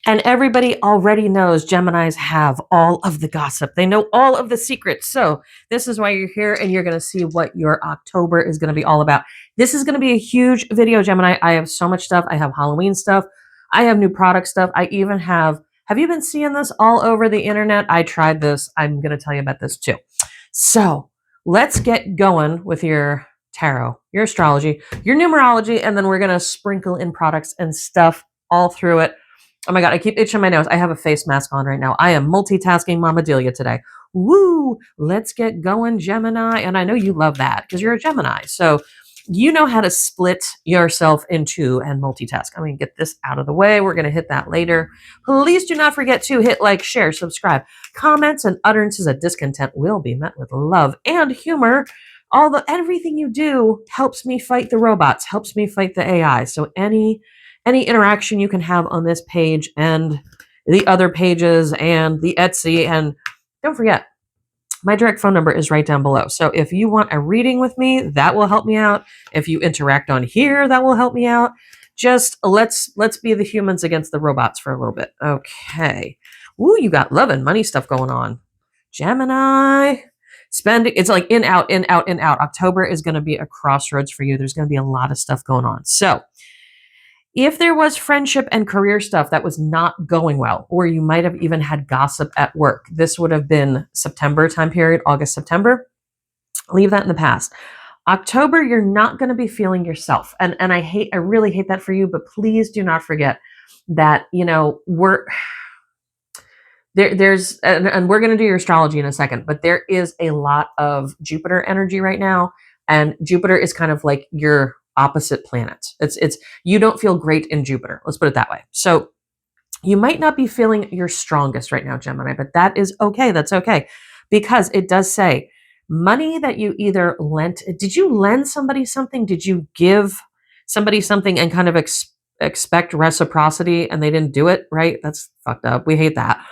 And everybody already knows Geminis have all of the gossip. They know all of the secrets. So this is why you're here, and you're going to see what your October is going to be all about. This is going to be a huge video, Gemini. I have so much stuff. I have Halloween stuff. I have new product stuff. I even have you been seeing this all over the internet? I tried this. I'm going to tell you about this too. So let's get going with your tarot, your astrology, your numerology, and then we're going to sprinkle in products and stuff all through it. Oh my God, I keep itching my nose. I have a face mask on right now. I am multitasking Moma Delia today. Woo! Let's get going, Gemini. And I know you love that because you're a Gemini. So you know how to split yourself in two and multitask. I'm going to get this out of the way. We're going to hit that later. Please do not forget to hit like, share, subscribe. Comments and utterances of discontent will be met with love and humor. Everything you do helps me fight the robots, helps me fight the AI. So any interaction you can have on this page and the other pages and the Etsy, and don't forget, my direct phone number is right down below. So if you want a reading with me, that will help me out. If you interact on here, that will help me out. Just let's be the humans against the robots for a little bit. Okay. Ooh, you got love and money stuff going on. Gemini. Spending, it's like in, out, in, out, in, out. October is going to be a crossroads for you. There's going to be a lot of stuff going on. So if there was friendship and career stuff that was not going well, or you might have even had gossip at work, this would have been September time period, August, September. Leave that in the past. October, you're not going to be feeling yourself. And I really hate that for you, but please do not forget that, there's we're going to do your astrology in a second, but there is a lot of Jupiter energy right now. And Jupiter is kind of like your opposite planet. It's you don't feel great in Jupiter. Let's put it that way. So you might not be feeling your strongest right now, Gemini, but that is okay. That's okay. Because it does say money that you either lent. Did you lend somebody something? Did you give somebody something and kind of expect reciprocity and they didn't do it? Right? That's fucked up. We hate that.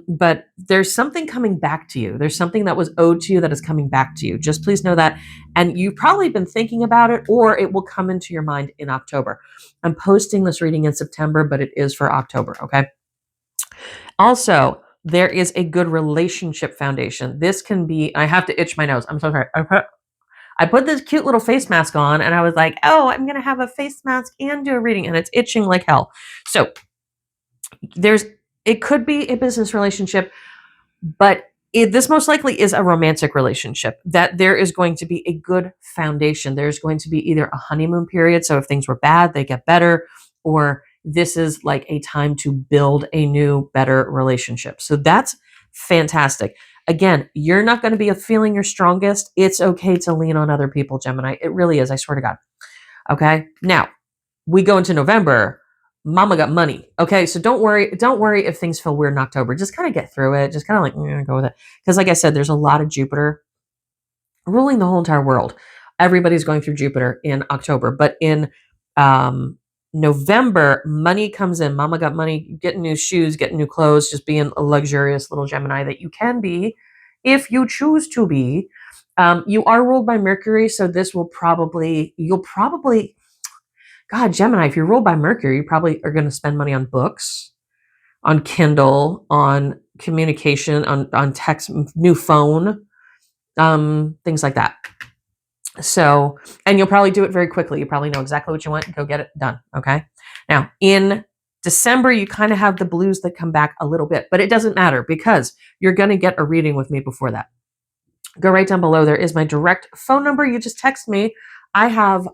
But there's something coming back to you. There's something that was owed to you that is coming back to you. Just please know that. And you've probably been thinking about it, or it will come into your mind in October. I'm posting this reading in September, but it is for October. Okay. Also, there is a good relationship foundation. This can be, I have to itch my nose. I'm so sorry. I put this cute little face mask on and I was like, oh, I'm going to have a face mask and do a reading, and it's itching like hell. So it could be a business relationship, but this most likely is a romantic relationship, that there is going to be a good foundation. There's going to be either a honeymoon period. So if things were bad, they get better, or this is like a time to build a new, better relationship. So that's fantastic. Again, you're not going to be feeling your strongest. It's okay to lean on other people, Gemini. It really is. I swear to God. Okay. Now we go into November. Mama got money. Okay. So don't worry if things feel weird in October. Just kind of get through it. Just kind of like go with it. Because like I said, there's a lot of Jupiter ruling the whole entire world. Everybody's going through Jupiter in October, but in November, money comes in. Mama got money, getting new shoes, getting new clothes, just being a luxurious little Gemini that you can be if you choose to be. You are ruled by Mercury, so this will you'll probably, God, Gemini, if you're ruled by Mercury, you probably are going to spend money on books, on Kindle, on communication, on text, new phone, things like that. So, and you'll probably do it very quickly. You probably know exactly what you want. Go get it done. Okay. Now in December, you kind of have the blues that come back a little bit, but it doesn't matter because you're going to get a reading with me before that. Go right down below. There is my direct phone number. You just text me. I have,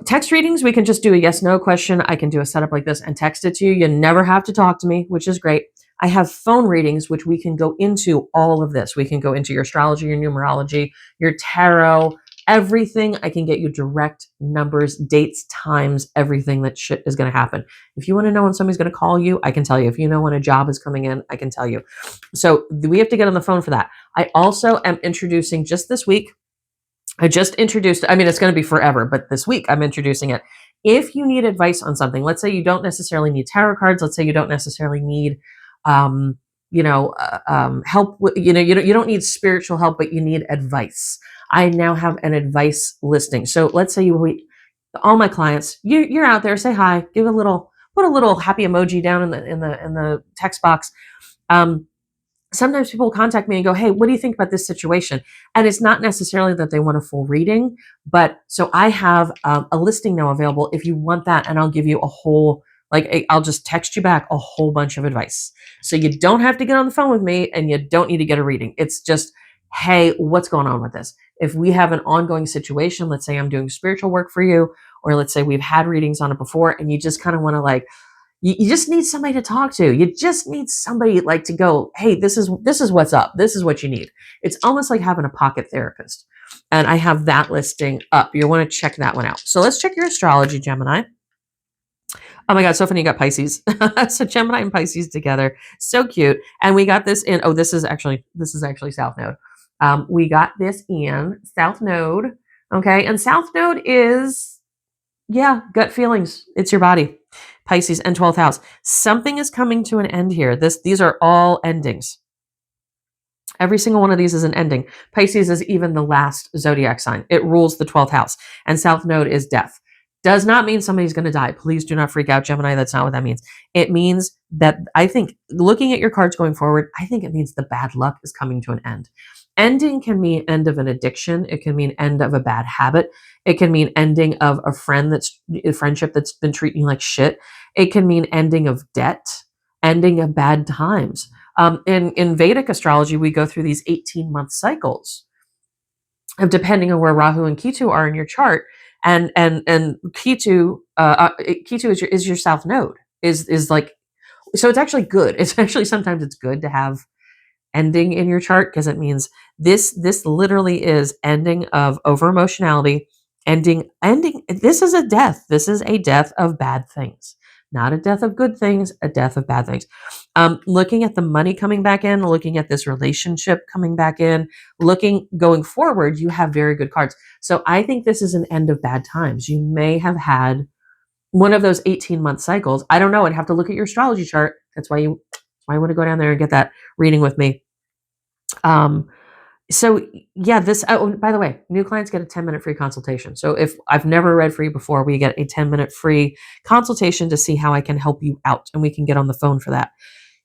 text readings. We can just do a yes, no question. I can do a setup like this and text it to you. You never have to talk to me, which is great. I have phone readings, which we can go into all of this. We can go into your astrology, your numerology, your tarot, everything. I can get you direct numbers, dates, times, everything that shit is going to happen. If you want to know when somebody's going to call you, I can tell you. If you know when a job is coming in, I can tell you. So we have to get on the phone for that. I also am introducing just this week. I just introduced, I mean, it's going to be forever, but this week I'm introducing it. If you need advice on something, let's say you don't necessarily need tarot cards. Let's say you don't necessarily need, help. You don't need spiritual help, but you need advice. I now have an advice listing. So let's say all my clients, you're out there, say hi, give a little put a little happy emoji down in the text box. Um, Sometimes people contact me and go, hey, what do you think about this situation? And it's not necessarily that they want a full reading, but so I have a listing now available if you want that, and I'll give you a whole, I'll just text you back a whole bunch of advice. So you don't have to get on the phone with me and you don't need to get a reading. It's just, hey, what's going on with this? If we have an ongoing situation, let's say I'm doing spiritual work for you, or let's say we've had readings on it before, and you just kind of want to you just need somebody to talk to. You just need somebody to go, hey, this is what's up. This is what you need. It's almost like having a pocket therapist. And I have that listing up. You want to check that one out. So let's check your astrology, Gemini. Oh my God, so funny you got Pisces. So Gemini and Pisces together. So cute. And we got this in, this is actually South Node. We got this in South Node. Okay. And South Node is, gut feelings. It's your body. Pisces and 12th house. Something is coming to an end here. These are all endings. Every single one of these is an ending. Pisces is even the last zodiac sign. It rules the 12th house. And South Node is death. Does not mean somebody's going to die. Please do not freak out, Gemini. That's not what that means. It means that, I think, looking at your cards going forward, I think it means the bad luck is coming to an end. Ending can mean end of an addiction. It can mean end of a bad habit. It can mean ending of a friendship that's been treating you like shit. It can mean ending of debt, ending of bad times. In Vedic astrology, we go through these 18-month cycles of depending on where Rahu and Ketu are in your chart. And Ketu is your South Node. So it's actually good. It's actually, sometimes it's good to have ending in your chart, because it means this literally is ending of over emotionality, ending. This is a death. This is a death of bad things, not a death of good things, a death of bad things. Looking at the money coming back in, looking at this relationship coming back in, going forward, you have very good cards. So I think this is an end of bad times. You may have had one of those 18-month cycles. I don't know. I'd have to look at your astrology chart. That's why I want to go down there and get that reading with me. So yeah, by the way, new clients get a 10-minute free consultation. So if I've never read for you before, we get a 10-minute free consultation to see how I can help you out, and we can get on the phone for that.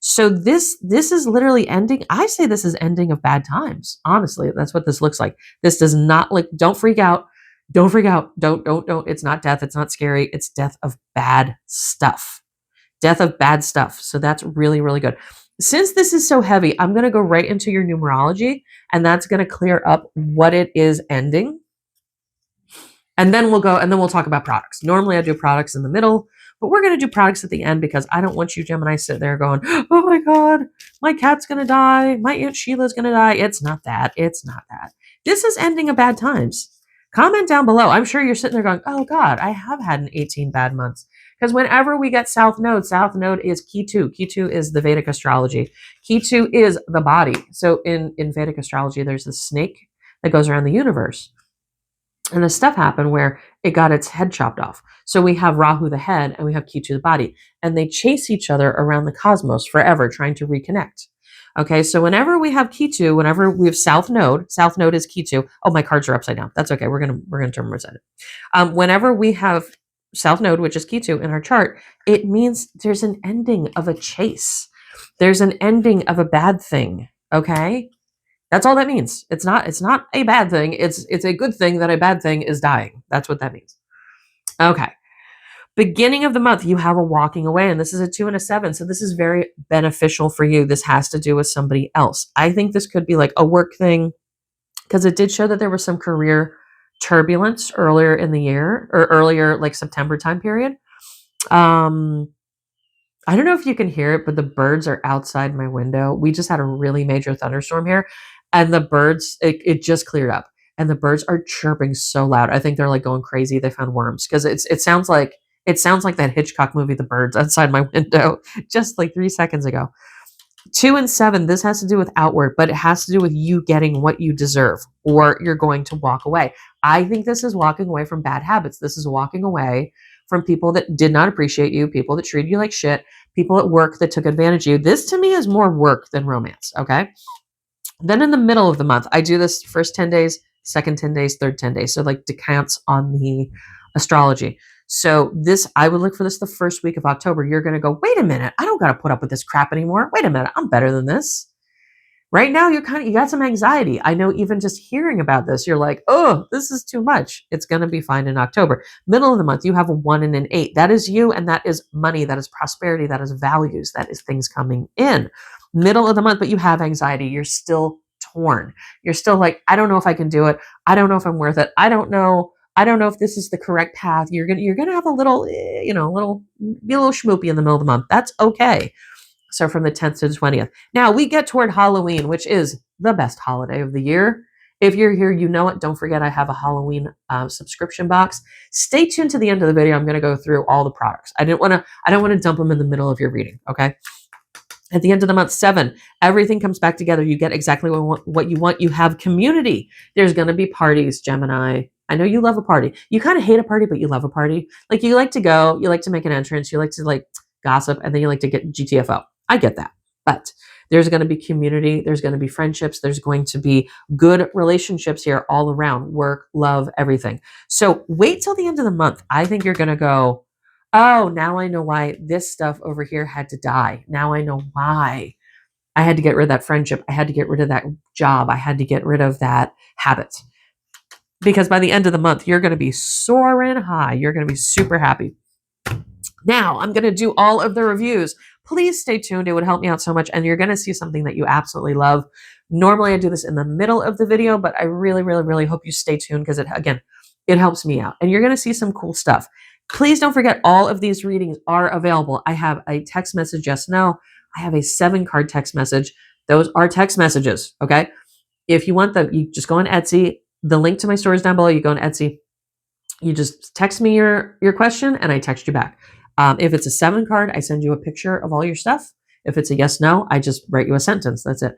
So this is literally ending. I say this is ending of bad times. Honestly, that's what this looks like. This does not don't freak out. Don't freak out. Don't. It's not death. It's not scary. It's death of bad stuff. Death of bad stuff. So that's really, really good. Since this is so heavy, I'm going to go right into your numerology, and that's going to clear up what it is ending. And then we'll talk about products. Normally I do products in the middle, but we're going to do products at the end, because I don't want you, Gemini, sit there going, oh my God, my cat's going to die. My Aunt Sheila's going to die. It's not that. It's not that. This is ending of bad times. Comment down below. I'm sure you're sitting there going, oh God, I have had an 18 bad months. Because whenever we get South Node is Ketu. Ketu is the Vedic astrology. Ketu is the body. So in Vedic astrology, there's the snake that goes around the universe. And this stuff happened where it got its head chopped off. So we have Rahu the head and we have Ketu the body. And they chase each other around the cosmos forever, trying to reconnect. Okay, so whenever we have Ketu, whenever we have South Node is Ketu. Oh, my cards are upside down. That's okay. We're gonna turn them upside down. Whenever we have South Node, which is Ketu, in our chart, it means there's an ending of a chase. There's an ending of a bad thing. Okay, that's all that means. It's not a bad thing. It's a good thing that a bad thing is dying. That's what that means. Okay. Beginning of the month, you have a walking away, and this is a 2 and a 7. So this is very beneficial for you. This has to do with somebody else. I think this could be like a work thing, because it did show that there was some career turbulence earlier in the year, or earlier, like September time period. I don't know if you can hear it, but the birds are outside my window. We just had a really major thunderstorm here, and the birds, it just cleared up, and the birds are chirping so loud. I think they're like going crazy. They found worms, because it sounds like that Hitchcock movie, The Birds, outside my window just like 3 seconds ago. 2 and 7, this has to do with outward, but it has to do with you getting what you deserve, or you're going to walk away. I think this is walking away from bad habits. This is walking away from people that did not appreciate you, people that treated you like shit, people at work that took advantage of you. This to me is more work than romance, okay? Then in the middle of the month, I do this first 10 days, second 10 days, third 10 days. So like decounts on the astrology. So this, I would look for this the first week of October. You're going to go, wait a minute, I don't got to put up with this crap anymore. Wait a minute, I'm better than this. Right now, you got some anxiety. I know even just hearing about this, you're like, oh, this is too much. It's going to be fine in October. Middle of the month, you have a 1 and an 8. That is you, and that is money, that is prosperity, that is values, that is things coming in. Middle of the month, but you have anxiety. You're still torn. You're still like, I don't know if I can do it. I don't know if I'm worth it. I don't know. I don't know if this is the correct path. You're gonna have a little, be a little schmoopy in the middle of the month. That's okay. So from the 10th to the 20th. Now we get toward Halloween, which is the best holiday of the year. If you're here, you know it. Don't forget, I have a Halloween subscription box. Stay tuned to the end of the video. I'm going to go through all the products. I don't want to dump them in the middle of your reading. Okay. At the end of the month, 7, everything comes back together. You get exactly what you want. You have community. There's going to be parties, Gemini. I know you love a party. You kind of hate a party, but you love a party. Like you like to go, you like to make an entrance, you like to like gossip, and then you like to get GTFO. I get that. But there's going to be community. There's going to be friendships. There's going to be good relationships here all around, work, love, everything. So wait till the end of the month. I think you're going to go, oh, now I know why this stuff over here had to die. Now I know why I had to get rid of that friendship. I had to get rid of that job. I had to get rid of that habit. Because by the end of the month, you're going to be soaring high. You're going to be super happy. Now I'm going to do all of the reviews. Please stay tuned. It would help me out so much. And you're going to see something that you absolutely love. Normally I do this in the middle of the video, but I really, really, really hope you stay tuned because it helps me out. And you're going to see some cool stuff. Please don't forget all of these readings are available. I have a text message, yes, no. I have a 7-card text message. Those are text messages, okay? If you want them, you just go on Etsy. The link to my store is down below. You go on Etsy. You just text me your question and I text you back. If it's a 7-card, I send you a picture of all your stuff. If it's a yes, no, I just write you a sentence. That's it.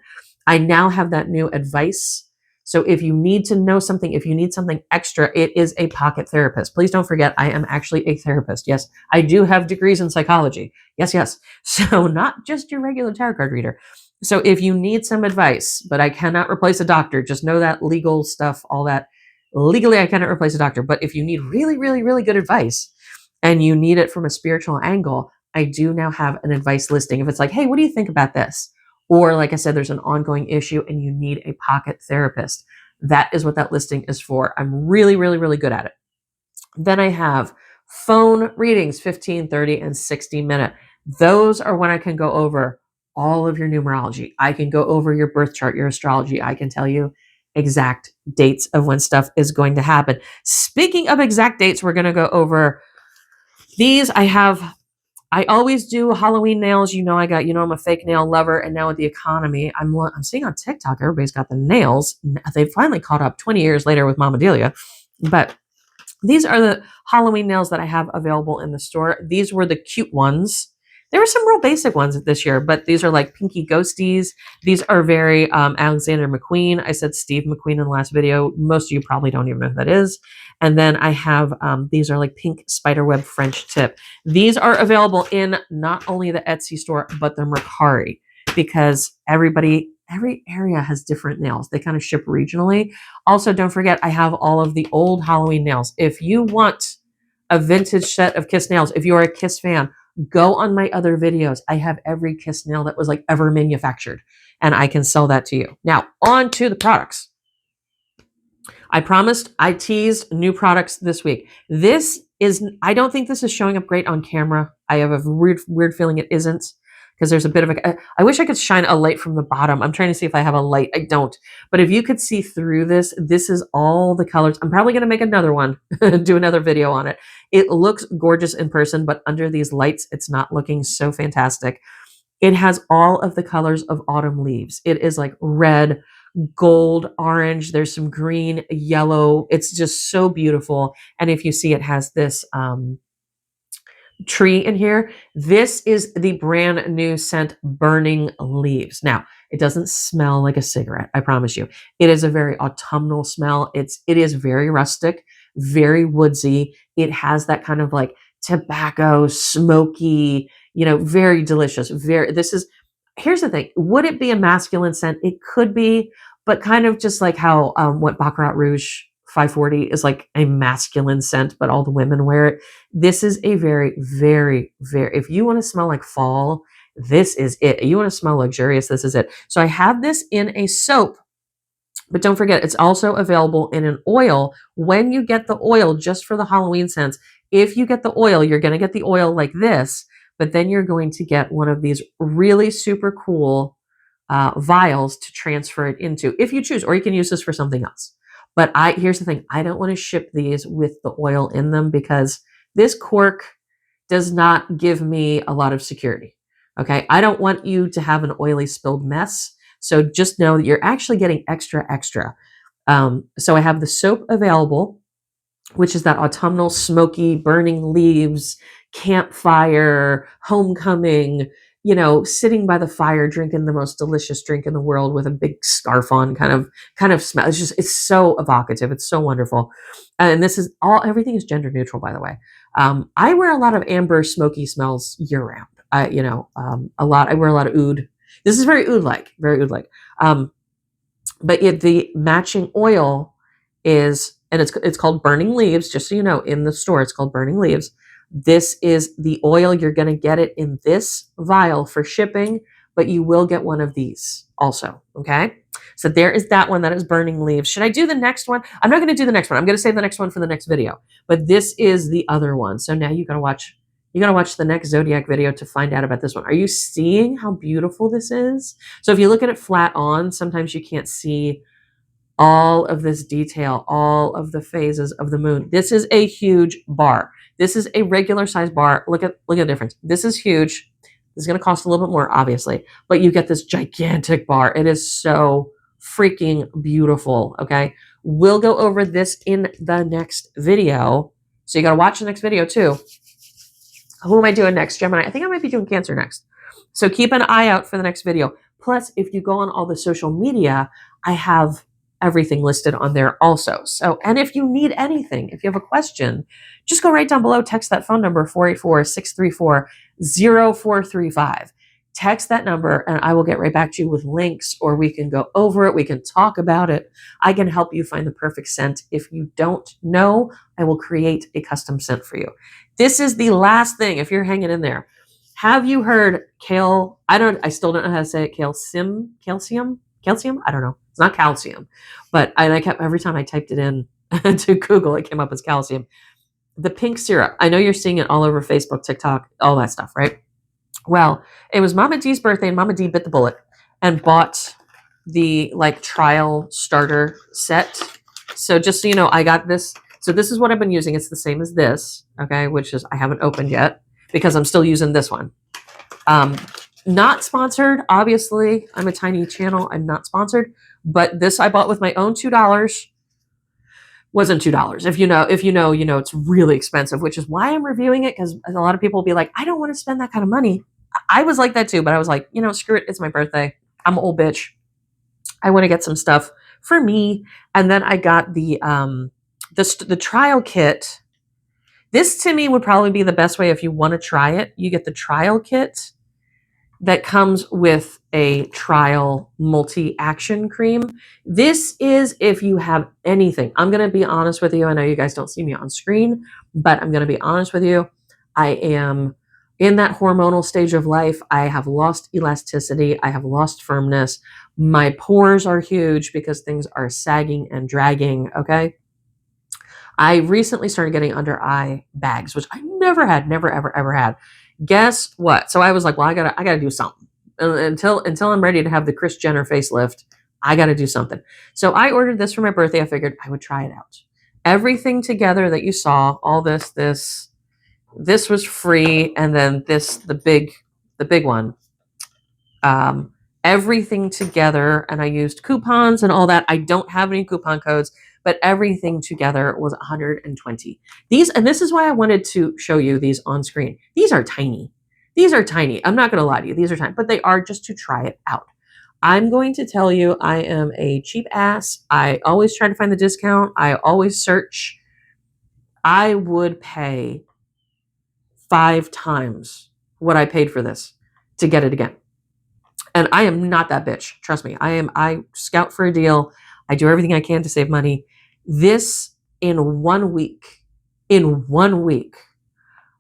I now have that new advice. So if you need to know something, if you need something extra, it is a pocket therapist. Please don't forget, I am actually a therapist. Yes, I do have degrees in psychology. Yes, yes. So not just your regular tarot card reader. So if you need some advice, but I cannot replace a doctor, just know that legal stuff, all that. Legally, I cannot replace a doctor. But if you need really, really, really good advice, and you need it from a spiritual angle, I do now have an advice listing. If it's like, hey, what do you think about this? Or like I said, there's an ongoing issue and you need a pocket therapist. That is what that listing is for. I'm really, really, really good at it. Then I have phone readings, 15, 30, and 60 minute. Those are when I can go over all of your numerology. I can go over your birth chart, your astrology. I can tell you exact dates of when stuff is going to happen. Speaking of exact dates, we're going to go over these. I always do Halloween nails. I'm a fake nail lover. And now with the economy, I'm seeing on TikTok, everybody's got the nails. They finally caught up 20 years later with Moma Delia. But these are the Halloween nails that I have available in the store. These were the cute ones. There were some real basic ones this year, but these are like pinky ghosties. These are very Alexander McQueen. I said Steve McQueen in the last video. Most of you probably don't even know who that is. And then I have, these are like pink spiderweb French tip. These are available in not only the Etsy store, but the Mercari, because every area has different nails. They kind of ship regionally. Also, don't forget, I have all of the old Halloween nails. If you want a vintage set of Kiss nails, if you're a Kiss fan, go on my other videos. I have every Kiss nail that was like ever manufactured, and I can sell that to you. Now, on to the products. I promised, I teased new products this week. I don't think this is showing up great on camera. I have a weird feeling it isn't, because there's a bit of I wish I could shine a light from the bottom. I'm trying to see if I have a light. I don't. But if you could see through this is all the colors. I'm probably going to make another one, do another video on it. It looks gorgeous in person, but under these lights, it's not looking so fantastic. It has all of the colors of autumn leaves. It is like red, gold, orange. There's some green, yellow. It's just so beautiful. And if you see, it has this tree in here. This is the brand new scent, Burning Leaves. Now, it doesn't smell like a cigarette, I promise you. It is a very autumnal smell. It is very rustic, very woodsy. It has that kind of like tobacco, smoky, very delicious. Here's the thing. Would it be a masculine scent? It could be, but kind of just like how what Baccarat Rouge 540 is like a masculine scent, but all the women wear it. This is a very, very, very, if you want to smell like fall, this is it. You want to smell luxurious, this is it. So I have this in a soap, but don't forget, it's also available in an oil. When you get the oil, just for the Halloween scents, if you get the oil, you're going to get the oil like this, but then you're going to get one of these really super cool vials to transfer it into if you choose, or you can use this for something else. But here's the thing, I don't want to ship these with the oil in them because this cork does not give me a lot of security. Okay, I don't want you to have an oily spilled mess. So just know that you're actually getting extra. So I have the soap available, which is that autumnal, smoky, burning leaves, campfire, homecoming, sitting by the fire, drinking the most delicious drink in the world with a big scarf on, kind of smell. It's so evocative. It's so wonderful. And this is everything is gender neutral, by the way. I wear a lot of amber, smoky smells year round. I wear a lot of oud. This is very oud-like, very oud-like. But yet the matching oil is, and it's called Burning Leaves, just so you know, in the store, it's called Burning Leaves. This is the oil. You're going to get it in this vial for shipping, but you will get one of these also. Okay. So there is that one that is Burning Leaves. Should I do the next one? I'm not going to do the next one. I'm going to save the next one for the next video, but this is the other one. So now you got to watch the next Zodiac video to find out about this one. Are you seeing how beautiful this is? So if you look at it flat on, sometimes you can't see all of this detail, all of the phases of the moon. This is a huge bar. This is a regular size bar. Look at the difference. This is huge. This is going to cost a little bit more, obviously, but you get this gigantic bar. It is so freaking beautiful. Okay. We'll go over this in the next video. So you got to watch the next video too. Who am I doing next? Gemini. I think I might be doing Cancer next. So keep an eye out for the next video. Plus, if you go on all the social media, I have everything listed on there also. So, and if you need anything, if you have a question, just go right down below, text that phone number, 484-634-0435. Text that number and I will get right back to you with links, or we can go over it. We can talk about it. I can help you find the perfect scent. If you don't know, I will create a custom scent for you. This is the last thing, if you're hanging in there. Have you heard I still don't know how to say it. Calcium? I don't know. It's not calcium, but every time I typed it in to Google, it came up as calcium. The pink syrup. I know you're seeing it all over Facebook, TikTok, all that stuff, right? Well, it was Mama D's birthday and Mama D bit the bullet and bought the trial starter set. So just so you know, I got this. So this is what I've been using. It's the same as this, okay, which is I haven't opened yet because I'm still using this one. Not sponsored, obviously. I'm a tiny channel. I'm not sponsored, but this I bought with my own $2. Wasn't $2. If you know, it's really expensive, which is why I'm reviewing it, because a lot of people will be like, I don't want to spend that kind of money. I was like that too, but I was like, screw it. It's my birthday. I'm an old bitch. I want to get some stuff for me. And then I got the trial kit. This to me would probably be the best way if you want to try it. You get the trial kit that comes with a trial multi-action cream. This is if you have anything. I'm going to be honest with you. I know you guys don't see me on screen, but I'm going to be honest with you. I am in that hormonal stage of life. I have lost elasticity. I have lost firmness. My pores are huge because things are sagging and dragging, okay? I recently started getting under eye bags, which I never had, never, ever, ever had. Guess what? So I was like, well, I gotta do something. Until I'm ready to have the Kris Jenner facelift, I gotta do something. So I ordered this for my birthday. I figured I would try it out. Everything together that you saw, all this was free, and then the big one. Everything together, and I used coupons and all that. I don't have any coupon codes, but everything together was $120. This is why I wanted to show you these on screen. These are tiny. I'm not going to lie to you. These are tiny, but they are just to try it out. I'm going to tell you, I am a cheap ass. I always try to find the discount. I always search. I would pay 5 times what I paid for this to get it again. And I am not that bitch. Trust me. I scout for a deal. I do everything I can to save money. This in 1 week,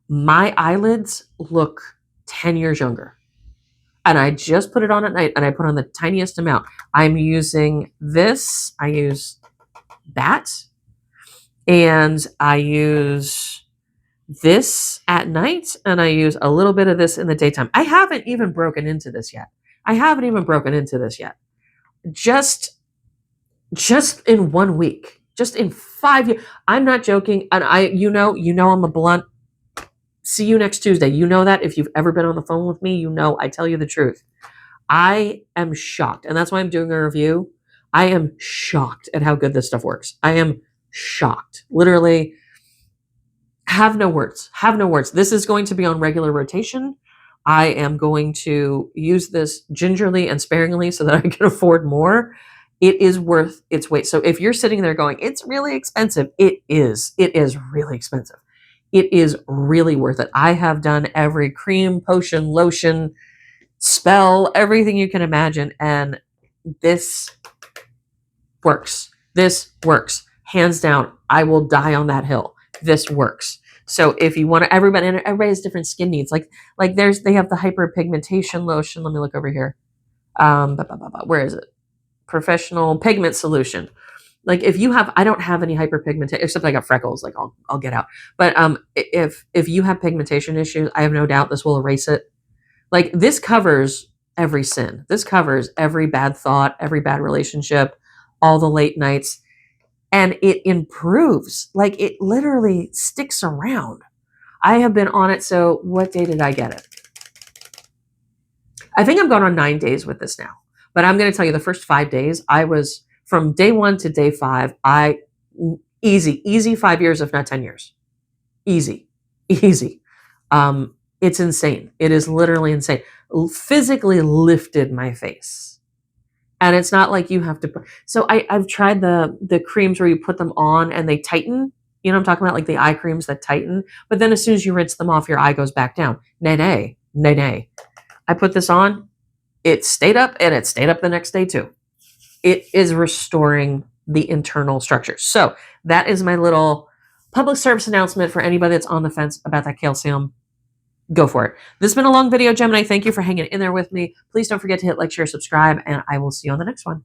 my eyelids look 10 years younger. And I just put it on at night and I put on the tiniest amount. I'm using this. I use that. And I use this at night. And I use a little bit of this in the daytime. I haven't even broken into this yet. Just in 1 week. Just in 5 years. I'm not joking. And you know I'm a blunt. See you next Tuesday. You know that if you've ever been on the phone with me, you know I tell you the truth. I am shocked. And that's why I'm doing a review. I am shocked at how good this stuff works. I am shocked. Literally, have no words. This is going to be on regular rotation. I am going to use this gingerly and sparingly so that I can afford more. It is worth its weight. So if you're sitting there going, it's really expensive, it is really expensive. It is really worth it. I have done every cream, potion, lotion, spell, everything you can imagine. And this works. Hands down. I will die on that hill. This works. So if you want to, everybody has different skin needs. Like they have the hyperpigmentation lotion. Let me look over here. Where is it? Professional pigment solution. Like if you have, I don't have any hyperpigmentation, except I got freckles, like I'll get out. But if you have pigmentation issues, I have no doubt this will erase it. Like this covers every sin. This covers every bad thought, every bad relationship, all the late nights. And it improves. Like it literally sticks around. I have been on it. So what day did I get it? I think I'm going on 9 days with this now. But I'm going to tell you the first 5 days, I was from day 1 to day 5, easy 5 years, if not 10 years. Easy. It's insane. It is literally insane. Physically lifted my face. And it's not like you have to. So I've tried the creams where you put them on and they tighten. You know what I'm talking about? Like the eye creams that tighten. But then as soon as you rinse them off, your eye goes back down. Nay. I put this on. It stayed up and it stayed up the next day too. It is restoring the internal structure. So that is my little public service announcement for anybody that's on the fence about that calcium. Go for it. This has been a long video, Gemini. Thank you for hanging in there with me. Please don't forget to hit like, share, subscribe, and I will see you on the next one.